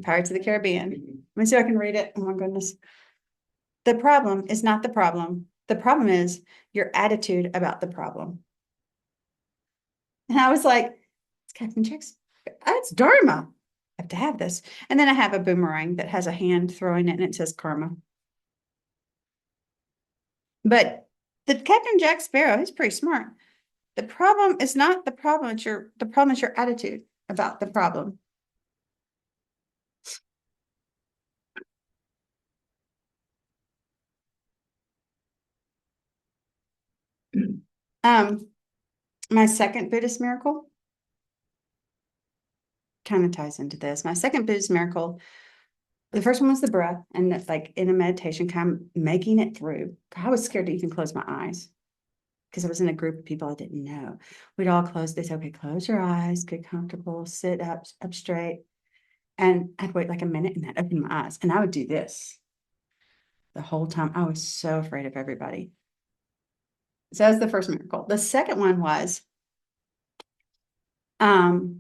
Pirates of the Caribbean. Let me see if I can read it. Oh my goodness. The problem is not the problem. The problem is your attitude about the problem. And I was like, it's Captain Jack Sparrow. It's Dharma. I have to have this. And then I have a boomerang that has a hand throwing it and it says karma. But the Captain Jack Sparrow is pretty smart. The problem is not the problem, the problem is your attitude about the problem. My second Buddhist miracle kind of ties into this. My second Buddhist miracle, the first one was the breath, and that's like in a meditation, kind of making it through. I was scared to even close my eyes because I was in a group of people I didn't know. We'd all close. They said, okay, close your eyes, get comfortable, sit up straight. And I'd wait like a minute and I'd open my eyes and I would do this the whole time. I was so afraid of everybody. So that was the first miracle. The second one was, I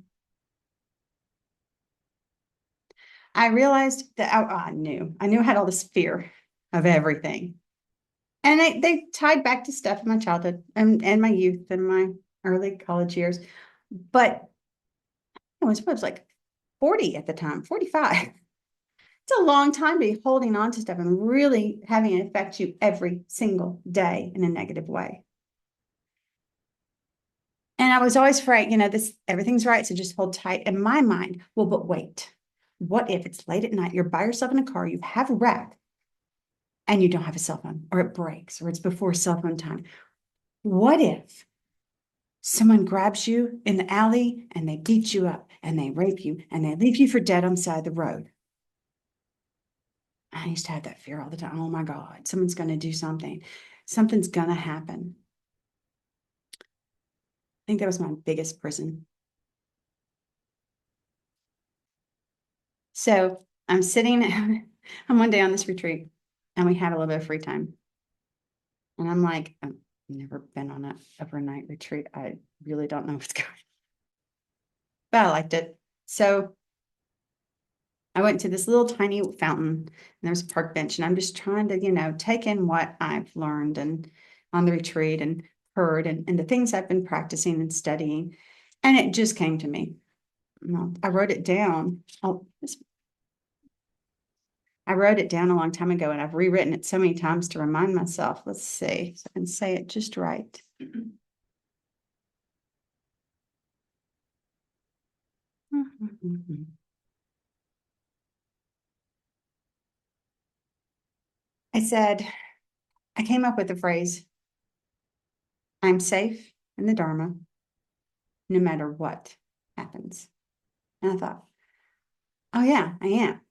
realized that I knew I had all this fear of everything. And they tied back to stuff in my childhood and my youth and my early college years. But I was like 40 at the time, 45. It's a long time to be holding on to stuff and really having it affect you every single day in a negative way. And I was always afraid, everything's right, so just hold tight. In my mind, well, but wait, what if it's late at night, you're by yourself in a car, you have a wreck, and you don't have a cell phone, or it breaks, or it's before cell phone time? What if someone grabs you in the alley and they beat you up and they rape you and they leave you for dead on the side of the road. I used to have that fear all the time. Oh my God, someone's going to do something. Something's going to happen. I think that was my biggest prison. So I'm sitting, I'm one day on this retreat and we have a little bit of free time. And I'm like, I've never been on an overnight retreat. I really don't know what's going on. But I liked it. So I went to this little tiny fountain and there's a park bench and I'm just trying to, take in what I've learned and on the retreat and heard and the things I've been practicing and studying. And it just came to me. I wrote it down. I wrote it down a long time ago and I've rewritten it so many times to remind myself. Let's see so I can say it just right. I came up with the phrase, I'm safe in the Dharma no matter what happens. And I thought, oh yeah, I am.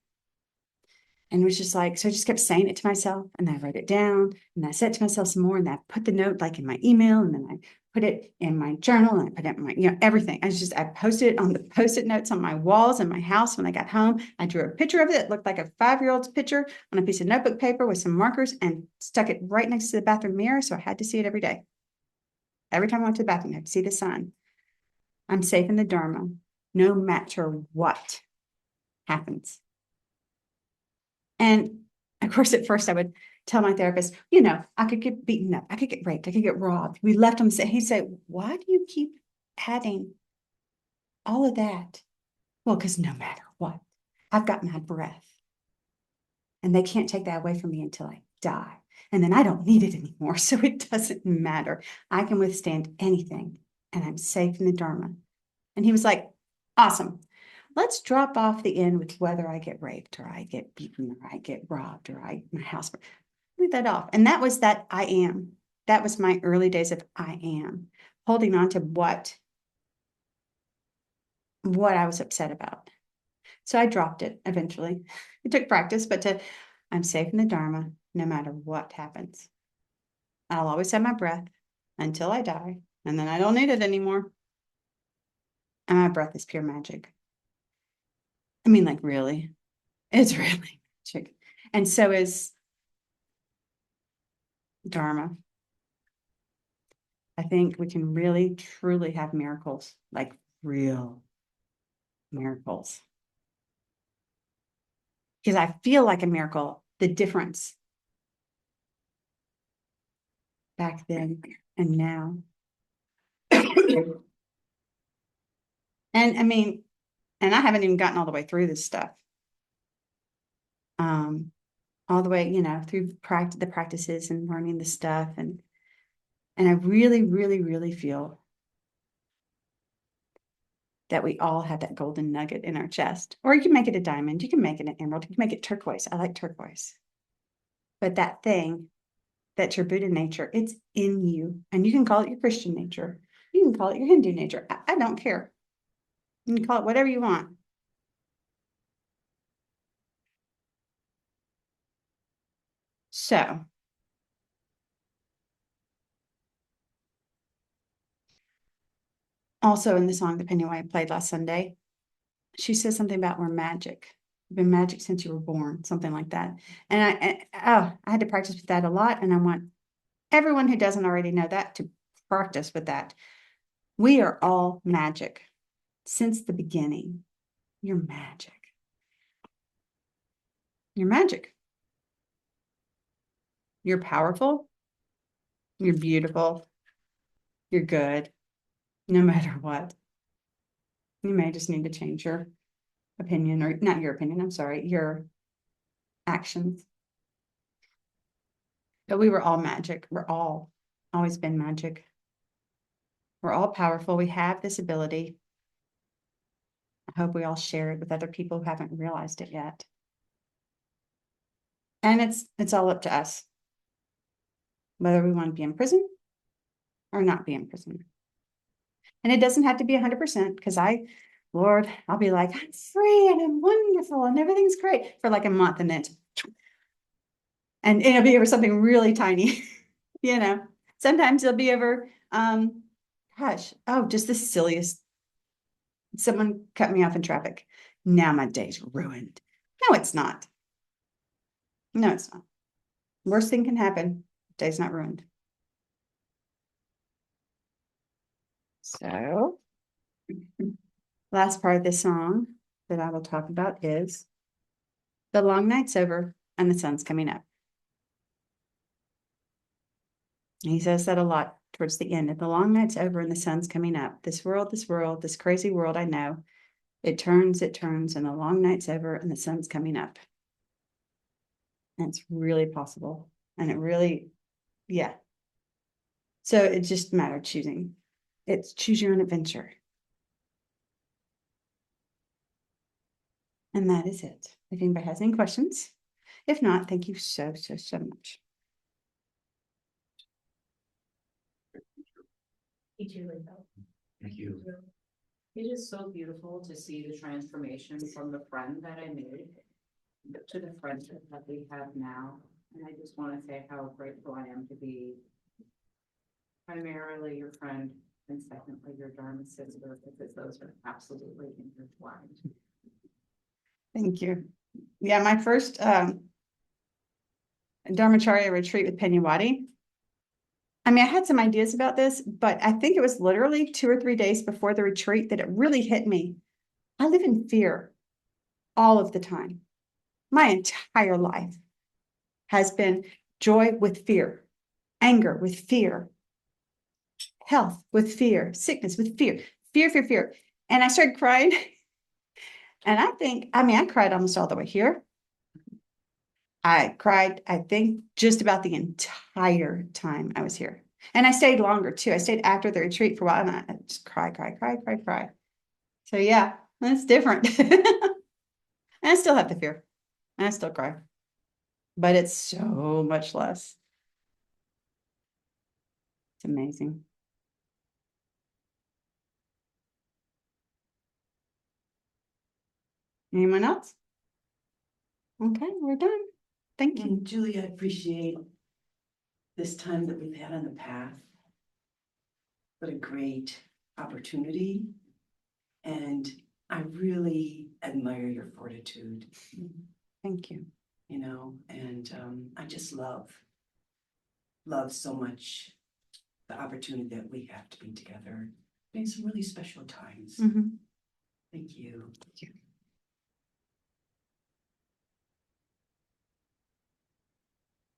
And it was just like, so I just kept saying it to myself and I wrote it down and I said it to myself some more and I put the note like in my email and then I put it in my journal and I put it in my, everything. I posted it on the Post-it notes on my walls in my house when I got home. I drew a picture of it. It looked like a 5-year-old's picture on a piece of notebook paper with some markers and stuck it right next to the bathroom mirror. So I had to see it every day. Every time I went to the bathroom, I had to see the sign. I'm safe in the Dharma, no matter what happens. And of course, at first I would tell my therapist, I could get beaten up, I could get raped, I could get robbed. We left him, he'd say, why do you keep adding all of that? Well, because no matter what, I've got my breath. And they can't take that away from me until I die. And then I don't need it anymore. So it doesn't matter. I can withstand anything. And I'm safe in the Dharma. And he was like, awesome. Let's drop off the end with whether I get raped or I get beaten or I get robbed or my house. Leave that off. And that was that I am. That was my early days of I am. Holding on to what I was upset about. So I dropped it eventually. It took practice, but I'm safe in the Dharma no matter what happens. I'll always have my breath until I die, and then I don't need it anymore. And my breath is pure magic. I mean, like, really, it's really magic. And so is Dharma. I think we can really, truly have miracles, like real miracles. Because I feel like a miracle, the difference back then and now. And I mean, and I haven't even gotten all the way through this stuff. All the way, through the practices and learning the stuff. And I really, really, really feel that we all have that golden nugget in our chest. Or you can make it a diamond. You can make it an emerald. You can make it turquoise. I like turquoise. But that thing, that's your Buddha nature, it's in you. And you can call it your Christian nature. You can call it your Hindu nature. I don't care. You can call it whatever you want. So, also in the song that Penny White played last Sunday, she says something about we're magic. You've been magic since you were born, something like that. And I had to practice with that a lot. And I want everyone who doesn't already know that to practice with that. We are all magic since the beginning. You're magic. You're magic. You're powerful. You're beautiful. You're good, no matter what. You may just need to change your opinion, or not your opinion, I'm sorry, your actions. But we were all magic. We're all always been magic. We're all powerful. We have this ability. I hope we all share it with other people who haven't realized it yet. And it's all up to us, whether we want to be in prison or not be in prison. And it doesn't have to be 100% because Lord, I'll be like, I'm free and I'm wonderful and everything's great for like a month and then and it'll be over something really tiny, you know. Sometimes it'll be over, just the silliest. Someone cut me off in traffic. Now my day's ruined. No, it's not. No, it's not. Worst thing can happen. Day's not ruined. So, last part of this song that I will talk about is the long night's over and the sun's coming up. He says that a lot towards the end. The long night's over and the sun's coming up. This world, this crazy world I know. It turns, and the long night's over and the sun's coming up. And it's really possible. And it really, yeah. So it just mattered choosing. It's choose your own adventure. And that is it. If anybody has any questions, if not, thank you so much. Thank you. Thank you. It is so beautiful to see the transformation from the friend that I made to the friendship that we have now. And I just want to say how grateful I am to be primarily your friend and secondly your Dharma sister, because those are absolutely intertwined. Thank you. Yeah, my first Dharmacharya retreat with Penyawadi. I mean, I had some ideas about this, but I think it was literally 2 or 3 days before the retreat that it really hit me. I live in fear all of the time. My entire life has been joy with fear, anger with fear, health with fear, sickness with fear, fear. And I started crying. And I cried almost all the way here. I cried, I think, just about the entire time I was here. And I stayed longer too. I stayed after the retreat for a while and I just cry. So yeah, that's different. And I still have the fear. And I still cry. But it's so much less. It's amazing. Anyone else? Okay, we're done. Thank you. Julie, I appreciate this time that we've had on the path. What a great opportunity. And I really admire your fortitude. Thank you. You know, and I just love so much the opportunity that we have to be together in some really special times. Mhm. Thank you. Thank you.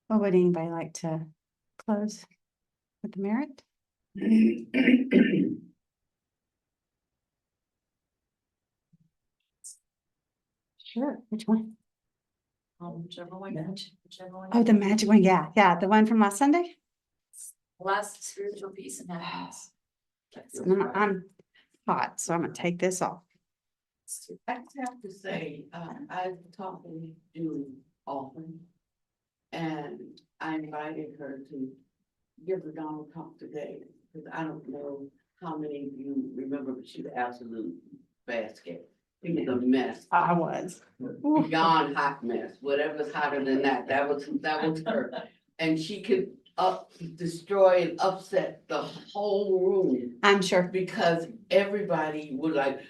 Well, would anybody like to close with the merit? Sure. Which one? Whichever one. Oh, the magic one. Yeah. The one from last Sunday. Last spiritual peace and happiness. And I'm hot, so I'm gonna take this off. I have to say, I've talked with Julie often. And I invited her to give a Donald talk today, because I don't know how many of you remember, but she's an absolute basket. She was a mess, I was. beyond hot mess, whatever's hotter than that, that was her. And she could destroy and upset the whole room. I'm sure. Because everybody would like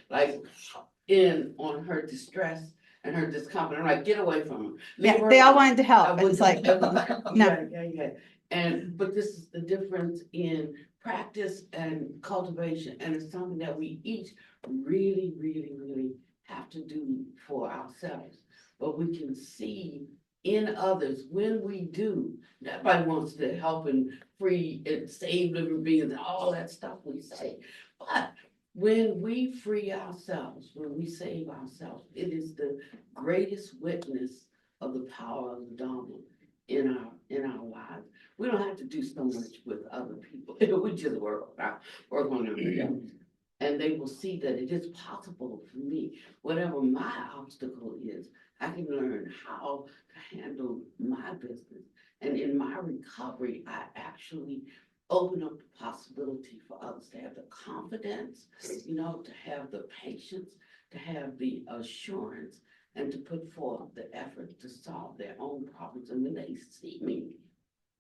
in on her distress and her discomfort. I'm like, get away from her. Leave Yeah, her they all alone. wanted to help. I And it's like, no. Yeah. But this is the difference in practice and cultivation. And it's something that we each really have to do for ourselves. But we can see in others when we do. Everybody wants to help and free and save living beings and all that stuff we say. But when we free ourselves, when we save ourselves, it is the greatest witness of the power of the Dharma in our lives. We don't have to do so much with other people. We just work on ourselves. And they will see that it is possible for me. Whatever my obstacle is, I can learn how to handle my business. And in my recovery, I actually open up the possibility for others to have the confidence, you know, to have the patience, to have the assurance, and to put forth the effort to solve their own problems. And when they see me,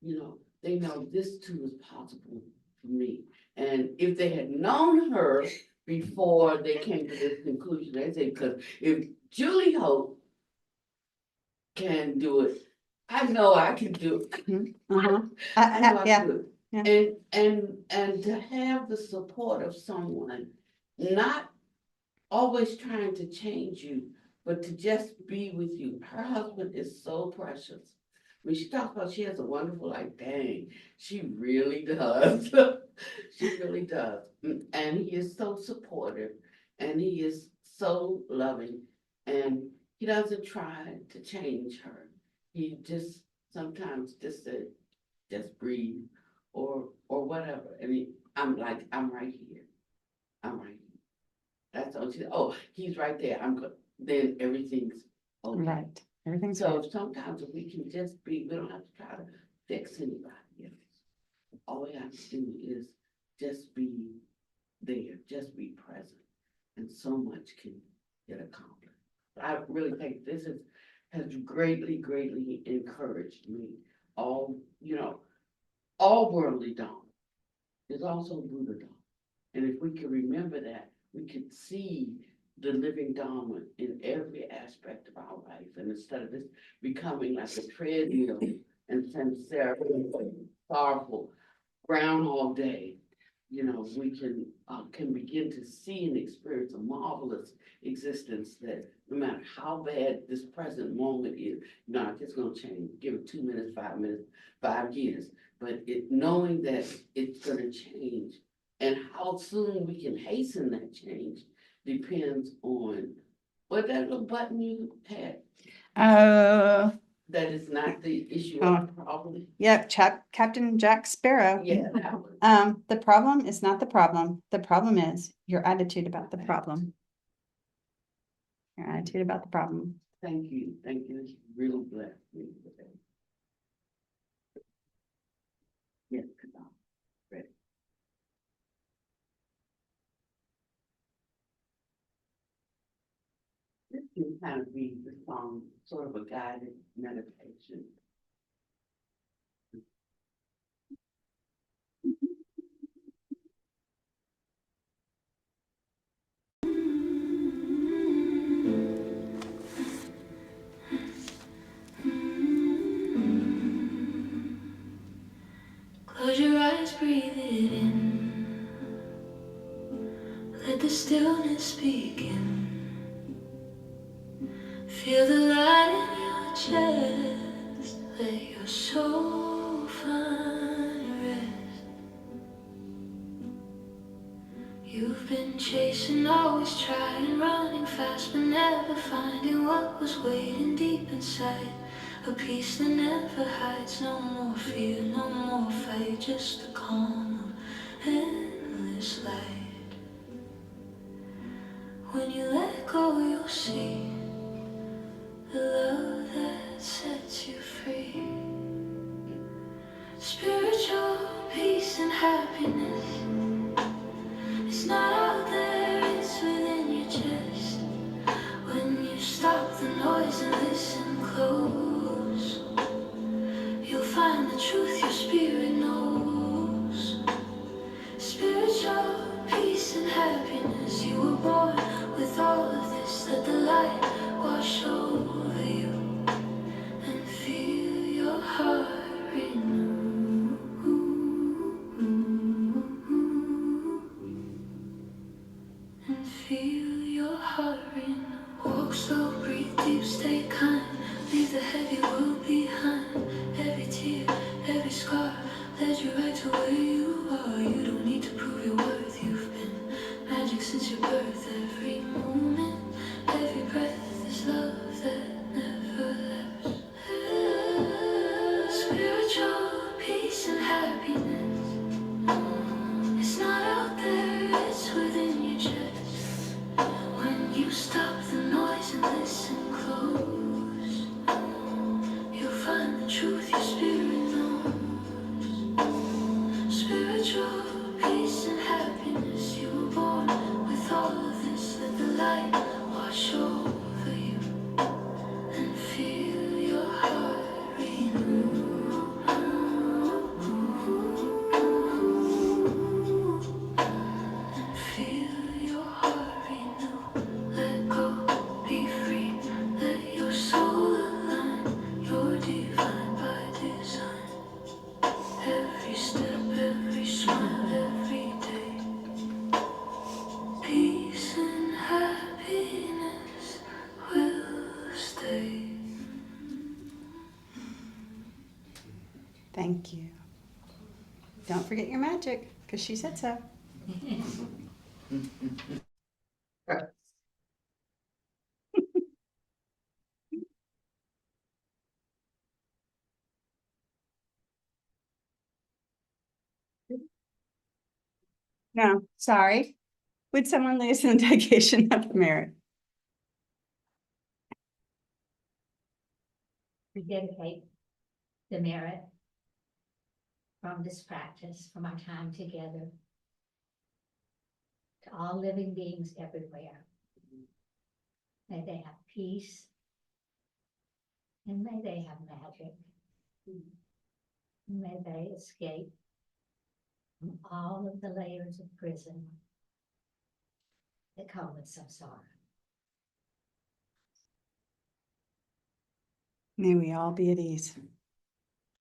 you know, they know this too is possible for me. And if they had known her before they came to this conclusion, they say, because if Julie Hope can do it, I know I can do it. Uh-huh. I know I Yeah, could. yeah. And to have the support of someone, not always trying to change you, but to just be with you. Her husband is so precious. When she talks about she has a wonderful life, dang, she really does. She really does. And he is so supportive and he is so loving. And he doesn't try to change her. He just sometimes just said, just breathe or whatever. And I'm like, I'm right here. I'm right here. That's all she said. Oh, he's right there. I'm good. Then everything's okay. Right. Everything's So good. sometimes if we can just be, we don't have to try to fix anybody else. All we have to do is just be there, just be present. And so much can get accomplished. I really think this has greatly, greatly encouraged me. All, you know, all worldly Dharma is also Buddha Dharma. And if we can remember that, we can see the living Dharma in every aspect of our life. And instead of this becoming like a treadmill and sorrowful Groundhog Day, you know, we can begin to see and experience a marvelous existence that no matter how bad this present moment is, not just gonna change, give it 2 minutes, 5 minutes, 5 years, but knowing that it's gonna change and how soon we can hasten that change depends on what that little button you had, that is not the issue of the problem. Yep, Captain Jack Sparrow. Yeah, that one. The problem is not the problem. The problem is your attitude about the problem. Your attitude about the problem. Thank you, it's really blessed me today. Yes, good night. Ready. This can kind of be the song, sort of a guided meditation. Close your eyes, breathe it in. Let the stillness begin. Feel the light in your chest. Let your soul find rest. You've been chasing, always trying, running fast, but never finding what was waiting deep inside. A peace that never hides. No more fear, no more fight, just the calm of endless light. When you let go, you'll see the love that sets you free. Spiritual peace and happiness. It's not out there, it's within your chest. When you stop the noise and listen close, you'll find the truth your spirit knows. Spiritual peace and happiness. You were born with all of this. Let the light wash over you and feel your heart renew. And feel your heart renew. Walk slow, breathe deep, stay kind. Leave the heavy world behind. Every tear, every scar led you right to where you are. You don't need to prove your worth. You've been magic since your birth. Every moment, every breath is love that never lasts. Spiritual peace and happiness. It's not out there, it's within your chest. When you stop the noise and listen close, Thank you. Don't forget your magic, because she said so. No, sorry. Would someone lead us in the dedication of merit? We dedicate the merit from this practice, from our time together, to all living beings everywhere. May they have peace, and may they have magic. May they escape from all of the layers of prison that come with samsara. May we all be at ease.